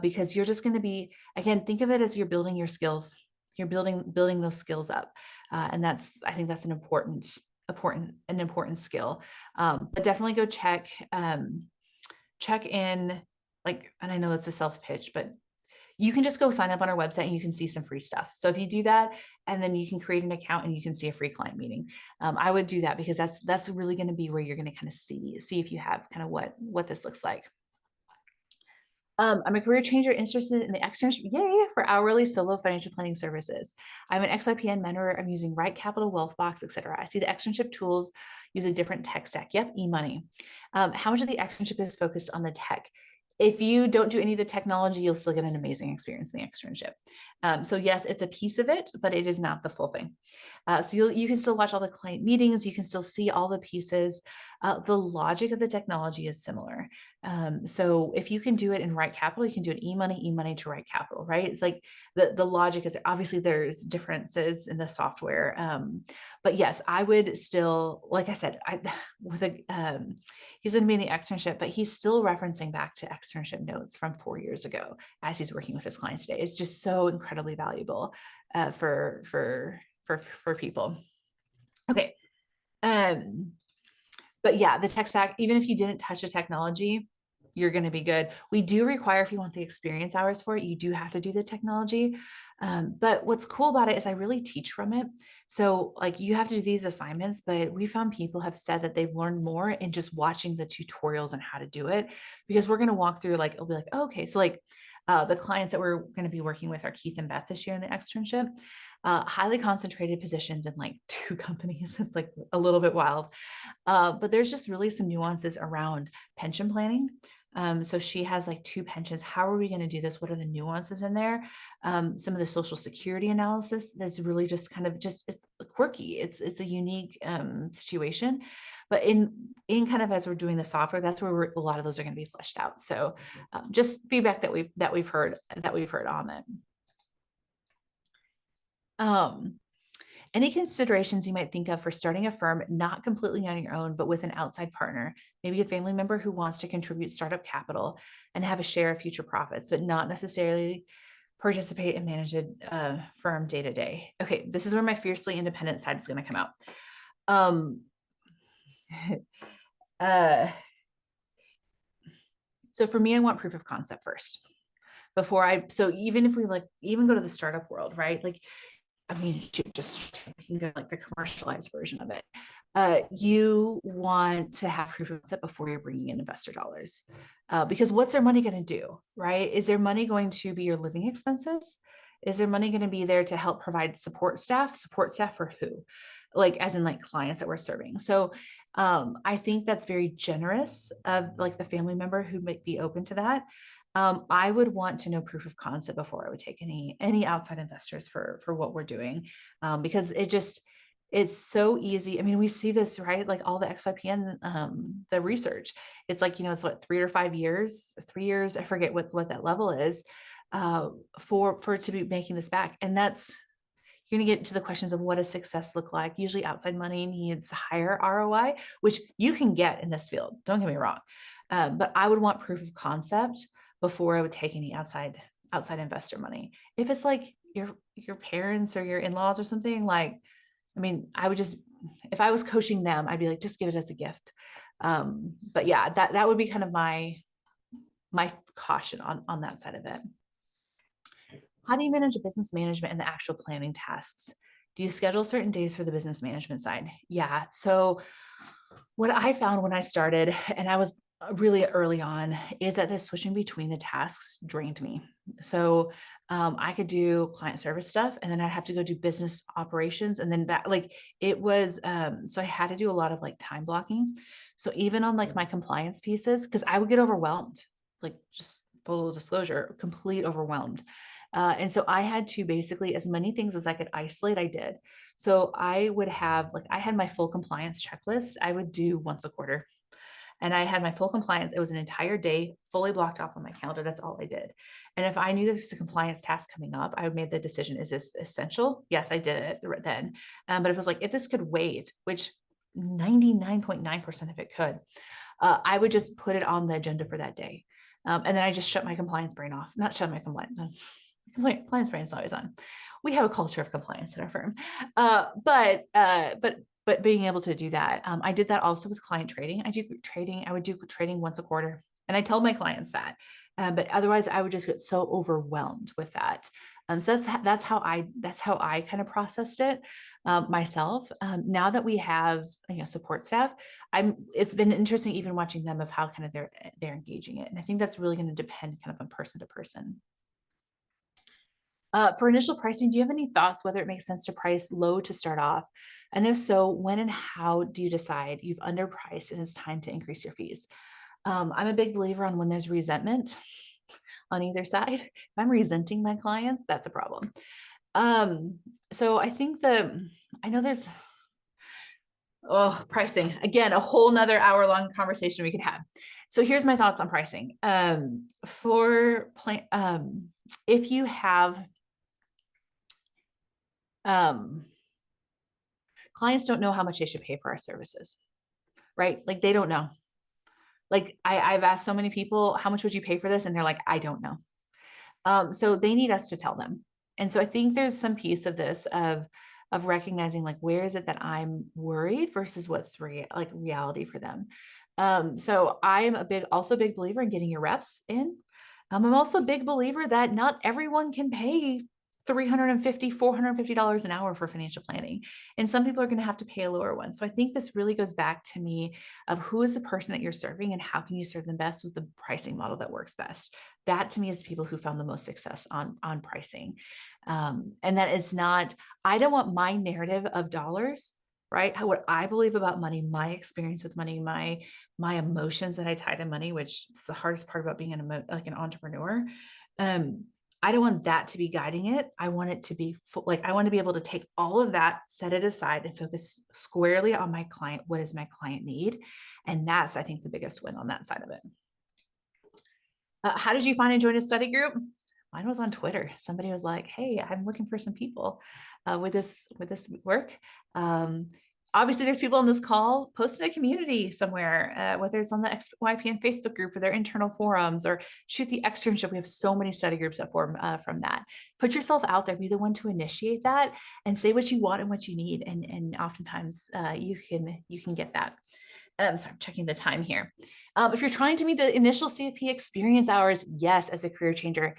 because you're just going to be, again, think of it as you're building your skills. You're building those skills up, and I think that's an important skill. But definitely go check in, like, and I know it's a self pitch, but you can just go sign up on our website and you can see some free stuff. So if you do that, and then you can create an account and you can see a free client meeting, I would do that, because that's really going to be where you're going to kind of see if you have kind of what this looks like. I'm a career changer interested in the externship, yay, for hourly solo financial planning services. I'm an XYPN mentor. I'm using Right Capital, Wealthbox, etc. I see the externship tools use a different tech stack. Yep, e-money. How much of the externship is focused on the tech? If you don't do any of the technology, you'll still get an amazing experience in the externship. So yes, it's a piece of it, but it is not the full thing. So you can still watch all the client meetings. You can still see all the pieces. The logic of the technology is similar. So if you can do it in Right Capital, you can do it e-money to Right Capital, right? It's like the logic is, obviously there's differences in the software. But yes, I would still, like I said, he's going to be in the externship, but he's still referencing back to externship notes from 4 years ago as he's working with his clients today. It's just so incredibly valuable for people. Okay. But yeah, the tech stack, even if you didn't touch the technology, you're going to be good. We do require, if you want the experience hours for it, you do have to do the technology. But what's cool about it is I really teach from it. So like you have to do these assignments, but we found people have said that they've learned more in just watching the tutorials on how to do it, because we're going to walk through, like, it'll be like, oh, okay. So like the clients that we're going to be working with are Keith and Beth this year in the externship. Highly concentrated positions in like 2 companies. It's like a little bit wild. But there's just really some nuances around pension planning. So she has like 2 pensions. How are we going to do this? What are the nuances in there? Some of the social security analysis that's really just kind of it's quirky. It's a unique situation, but in kind of as we're doing the software, that's where a lot of those are going to be fleshed out. So just feedback that we've heard on it. Any considerations you might think of for starting a firm not completely on your own, but with an outside partner, maybe a family member who wants to contribute startup capital and have a share of future profits, but not necessarily participate and manage a firm day to day. Okay, this is where my fiercely independent side is going to come out. So for me, I want proof of concept first so even if we even go to the startup world, right? Like, I mean, just you can go like the commercialized version of it. You want to have proof of concept before you're bringing in investor dollars, because what's their money going to do, right? Is their money going to be your living expenses? Is their money going to be there to help provide support staff? Support staff for who? Like, as in like clients that we're serving. So I think that's very generous of like the family member who might be open to that. I would want to know proof of concept before I would take any outside investors for what we're doing, because it's so easy. I mean, we see this, right? Like all the XYPN, the research, it's like, it's what, 3 or 5 years, 3 years, I forget what that level is, for it to be making this back. And you're going to get to the questions of what does success look like. Usually outside money needs higher ROI, which you can get in this field. Don't get me wrong. But I would want proof of concept before I would take any outside investor money. If it's like your parents or your in-laws or something, like, I mean, if I was coaching them, I'd be like, just give it as a gift. But yeah, that would be kind of my caution on that side of it. How do you manage the business management and the actual planning tasks? Do you schedule certain days for the business management side? Yeah. So what I found when I started, and I was really early on is that the switching between the tasks drained me. So I could do client service stuff and then I'd have to go do business operations and then back like it was so I had to do a lot of like time blocking. So even on like my compliance pieces, because I would get overwhelmed, like just full disclosure, complete overwhelmed. And so I had to basically, as many things as I could isolate, I did. So I would have, like, I had my full compliance checklist I would do once a quarter and I had my full compliance. It was an entire day fully blocked off on my calendar. That's all I did. And if I knew there was a compliance task coming up, I would made the decision, is this essential? Yes, I did it then. But if it was like, if this could wait, which 99.9% of it could, I would just put it on the agenda for that day. And then I just shut my compliance brain off, not shut my compliance brain is always on. We have a culture of compliance at our firm. But being able to do that, I did that also with client trading. I would do trading once a quarter. And I told my clients that. But otherwise I would just get so overwhelmed with that. So that's how I kind of processed it myself. Now that we have support staff, it's been interesting even watching them of how kind of they're engaging it. And I think that's really going to depend kind of on person to person. For initial pricing, do you have any thoughts whether it makes sense to price low to start off? And if so, when and how do you decide you've underpriced and it's time to increase your fees? I'm a big believer on when there's resentment on either side. If I'm resenting my clients, that's a problem. So I think I know there's, pricing again, a whole nother hour long conversation we could have. So here's my thoughts on pricing. If you have um, clients don't know how much they should pay for our services, right? Like they don't know. Like I've asked so many people, how much would you pay for this? And they're like, I don't know. So they need us to tell them. And so I think there's some piece of this of recognizing like where is it that I'm worried versus what's like reality for them. So I am also a big believer in getting your reps in. I'm also a big believer that not everyone can pay $350 $450 an hour for financial planning. And some people are going to have to pay a lower one. So I think this really goes back to me of who is the person that you're serving and how can you serve them best with the pricing model that works best. That to me is the people who found the most success on pricing. And that is not, I don't want my narrative of dollars, right? What I believe about money, my experience with money, my emotions that I tie to money, which is the hardest part about being like an entrepreneur. I don't want that to be guiding it. I want it to be like, I want to be able to take all of that, set it aside and focus squarely on my client. What does my client need? And that's, I think, the biggest win on that side of it. How did you find and join a study group? Mine was on Twitter. Somebody was like, "Hey, I'm looking for some people with this work." Obviously, there's people on this call. Post in a community somewhere, whether it's on the XYPN Facebook group or their internal forums, or shoot the externship. We have so many study groups that form from that. Put yourself out there. Be the one to initiate that, and say what you want and what you need. And oftentimes, you can get that. So I'm checking the time here. If you're trying to meet the initial CFP experience hours, yes, as a career changer,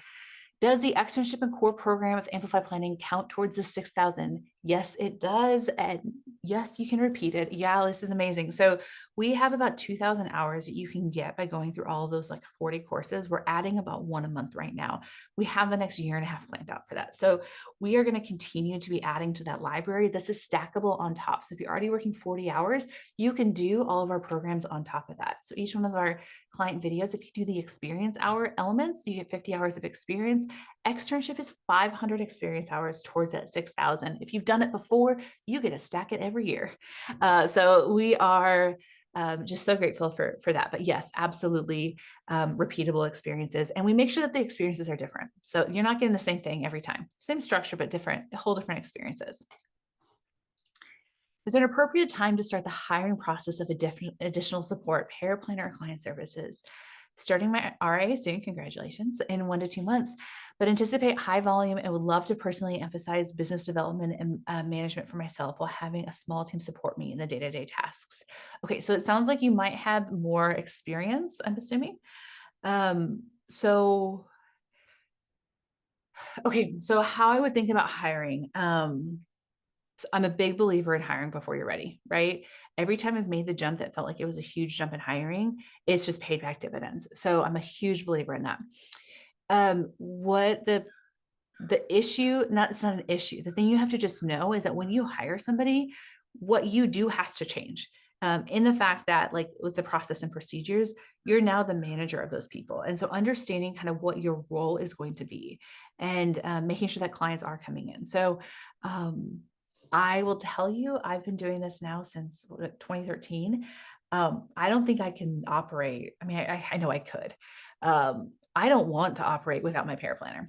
does the externship and core program of Amplify Planning count towards the 6,000? Yes, it does. And yes, you can repeat it. Yeah, this is amazing. So we have about 2,000 hours that you can get by going through all of those like 40 courses. We're adding about one a month right now. We have the next year and a half planned out for that. So we are going to continue to be adding to that library. This is stackable on top. So if you're already working 40 hours, you can do all of our programs on top of that. So each one of our client videos, if you do the experience hour elements, you get 50 hours of experience. Externship is 500 experience hours towards that 6,000. If you've done it before, you get to stack it every year. So we are just so grateful for that. But yes, absolutely repeatable experiences. And we make sure that the experiences are different. So you're not getting the same thing every time. Same structure, but whole different experiences. Is there an appropriate time to start the hiring process of additional support, paraplanner, or client services? Starting my RA soon, congratulations, in 1 to 2 months, but anticipate high volume and would love to personally emphasize business development and management for myself while having a small team support me in the day-to-day tasks. Okay, so it sounds like you might have more experience, I'm assuming. So, okay, so how I would think about hiring. So I'm a big believer in hiring before you're ready, right? Every time I've made the jump that felt like it was a huge jump in hiring, it's just paid back dividends. So I'm a huge believer in that. What the issue, not it's not an issue. The thing you have to just know is that when you hire somebody, what you do has to change. In the fact that, like with the process and procedures, you're now the manager of those people. And so understanding kind of what your role is going to be and making sure that clients are coming in. So um, I will tell you, I've been doing this now since 2013. I don't think I can operate. I mean, I know I could. I don't want to operate without my paraplanner,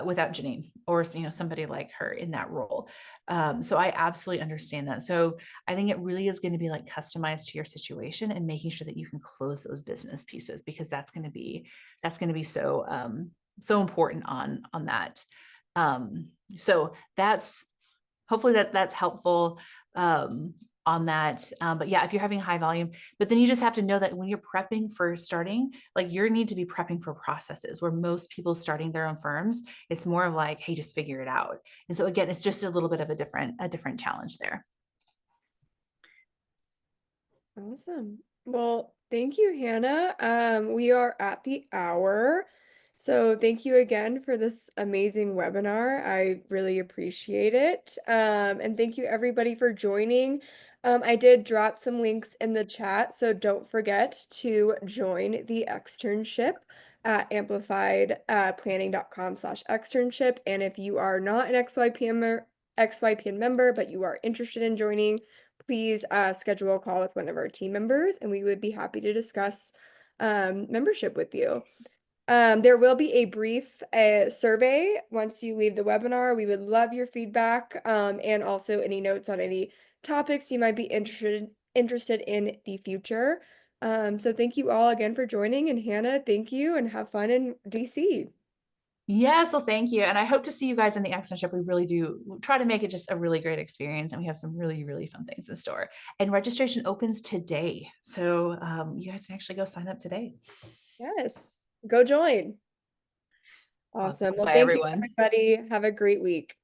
without Janine or somebody like her in that role. So I absolutely understand that. So I think it really is going to be like customized to your situation and making sure that you can close those business pieces because that's going to be so important on that. So that's hopefully that's helpful on that. But yeah, if you're having high volume, but then you just have to know that when you're prepping for starting, like you need to be prepping for processes where most people starting their own firms, it's more of like, hey, just figure it out. And so again, it's just a little bit of a different challenge there. Awesome. Well, thank you, Hannah. We are at the hour. So thank you again for this amazing webinar. I really appreciate it. And thank you everybody for joining. I did drop some links in the chat, so don't forget to join the externship at amplifiedplanning.com/externship. And if you are not an XYPN member, but you are interested in joining, please schedule a call with one of our team members and we would be happy to discuss membership with you. There will be a brief survey once you leave the webinar. We would love your feedback and also any notes on any topics you might be interested in the future. So thank you all again for joining, and Hannah, thank you and have fun in DC. Yes, well, thank you. And I hope to see you guys in the externship. We really do try to make it just a really great experience. And we have some really, really fun things in store. And registration opens today. So you guys can actually go sign up today. Yes, go join. Awesome. Awesome. Well, Bye, thank you, everyone. everybody. Have a great week.